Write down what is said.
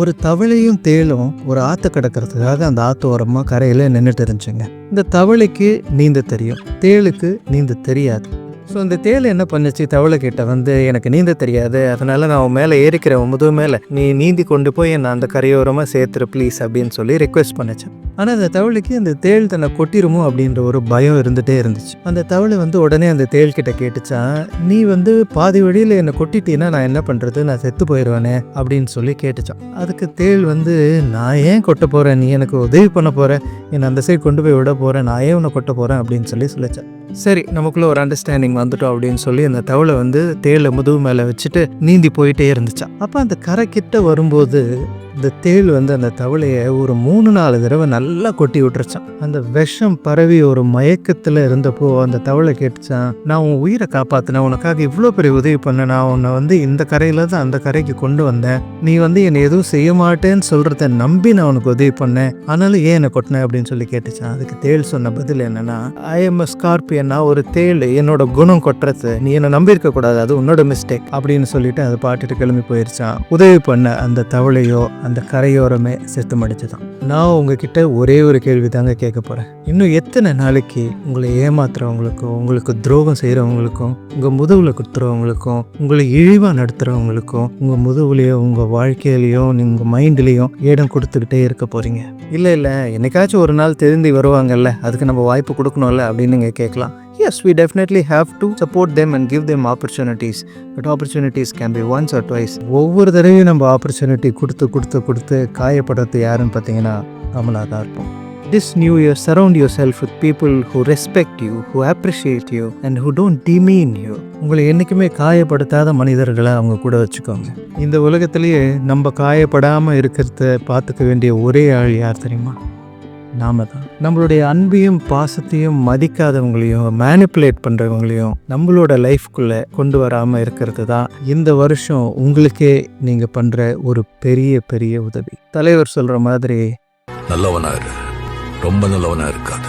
ஒரு தவளையும் தேளும் ஒரு ஆற்று கிடக்கிறதுக்காக அந்த ஆற்று ஓரமாக கரையில் நின்றுட்டு இருந்துச்சுங்க. இந்த தவளைக்கு நீந்த தெரியும், தேளுக்கு நீந்த தெரியாது. ஸோ இந்த தேள் என்ன பண்ணுச்சு, தவளை கிட்ட வந்து எனக்கு நீந்த தெரியாது, அதனால நான் உன் மேலே ஏறிக்கிறேன், உன் முதுகு மேலே நீ நீந்தி கொண்டு போய் என்னை அந்த கரையோரமாக சேர்த்துரு ப்ளீஸ் அப்படின்னு சொல்லி ரெக்வெஸ்ட் பண்ணிச்சேன். ஆனால் அந்த தவளைக்கு அந்த தேள் தன்னை கொட்டிருமோ அப்படின்ற ஒரு பயம் இருந்துகிட்டே இருந்துச்சு. அந்த தவளை வந்து உடனே அந்த தேள்கிட்ட கேட்டுச்சான், நீ வந்து பாதி வழியில் என்னை கொட்டிட்டீன்னா நான் என்ன பண்ணுறது, நான் செத்து போயிடுவேனே அப்படின்னு சொல்லி கேட்டுச்சான். அதுக்கு தேள் வந்து, நான் ஏன் கொட்ட போகிறேன், நீ எனக்கு உதவி பண்ண போகிறேன், என்னை அந்த சைடு கொண்டு போய் விட போகிறேன், நான் ஏன் உன்னை கொட்ட போகிறேன் அப்படின்னு சொல்லிச்சான். சரி, நமக்குள்ளே ஒரு அண்டர்ஸ்டாண்டிங் வந்துட்டோம் அப்படின்னு சொல்லி அந்த தவளை வந்து தேளை முதுகு மேலே வச்சுட்டு நீந்தி போயிட்டே இருந்துச்சான். அப்போ அந்த கரை கிட்ட வரும்போது இந்த தேள் வந்து அந்த தவளையை ஒரு 3-4 தடவை நல்லா கொட்டி விட்டுருச்சான். அந்த விஷம் பரவி ஒரு மயக்கத்தில் இருந்தப்போ அந்த தவளை கேட்டுச்சான், நான் உன் உயிரை காப்பாற்றினேன், உனக்காக இவ்வளோ பெரிய உதவி பண்ணேன், நான் உன்னை வந்து இந்த கரையில் தான் அந்த கரைக்கு கொண்டு வந்தேன், நீ வந்து என்னை எதுவும் செய்ய மாட்டேன்னு சொல்கிறத நம்பி நான் உனக்கு உதவி பண்ணேன், ஆனாலும் ஏன் என்னை கொட்டினேன் அப்படின்னு சொல்லி கேட்டுச்சான். அதுக்கு தேள் சொன்ன பதில் என்னன்னா, ஐ எம் அ ஸ்கார்பியன், நான் ஒரு தேள், என்னோட குணம் கொட்டுறது, நீ என்னை நம்பியிருக்க கூடாது, அது உன்னோட மிஸ்டேக் அப்படின்னு சொல்லிட்டு அது பாட்டுட்டு கிளம்பி போயிருச்சான். உதவி பண்ண அந்த தவளையோ அந்த கரையோரமே செத்து மடிச்சுதான். நான் உங்ககிட்ட ஒரே ஒரு கேள்வி தாங்க கேட்க போகிறேன். இன்னும் எத்தனை நாளைக்கு உங்களை ஏமாத்துறவங்களுக்கும், உங்களுக்கு துரோகம் செய்கிறவங்களுக்கும், உங்கள் முதுகில் குத்துறவங்களுக்கும், உங்களை இழிவாக நடத்துகிறவங்களுக்கும் உங்கள் முதுகுலையோ உங்கள் வாழ்க்கையிலையோ உங்கள் மைண்ட்லேயும் இடம் கொடுத்துக்கிட்டே இருக்க போகிறீங்க? இல்லை என்னைக்காச்சும் ஒரு நாள் திருந்தி வருவாங்கல்ல, அதுக்கு நம்ம வாய்ப்பு கொடுக்கணும்ல அப்படின்னு நீங்கள் கேட்கலாம். Yes, we definitely have to support them and give them opportunities. But opportunities can be once or twice. ஒவ்வொரு தடவையும் நம்ம ஆப்பர்ச்சுனிட்டி கொடுத்து காயப்படுறது யாருன்னு பார்த்தீங்கன்னா நம்மளாக தான் இருப்போம். This new year, surround yourself with people who respect you, who appreciate you and who don't demean you. உங்களை என்றைக்குமே காயப்படுத்தாத மனிதர்களை அவங்க கூட வச்சுக்கோங்க. இந்த உலகத்திலேயே நம்ம காயப்படாமல் இருக்கிறத பார்த்துக்க வேண்டிய ஒரே ஆள் யார் தெரியுமா? நாம தான். நம்மளுடைய அன்பையும் பாசத்தையும் மதிக்காதவங்களையும் மேனிப்புலேட் பண்ணுறவங்களையும் நம்மளோட லைஃப்குள்ளே கொண்டு வராமல் இருக்கிறது தான் இந்த வருஷம் உங்களுக்கே நீங்கள் பண்ணுற ஒரு பெரிய உதவி. தலைவர் சொல்கிற மாதிரி, நல்லவனா இரு, ரொம்ப நல்லவனா இருக்காது.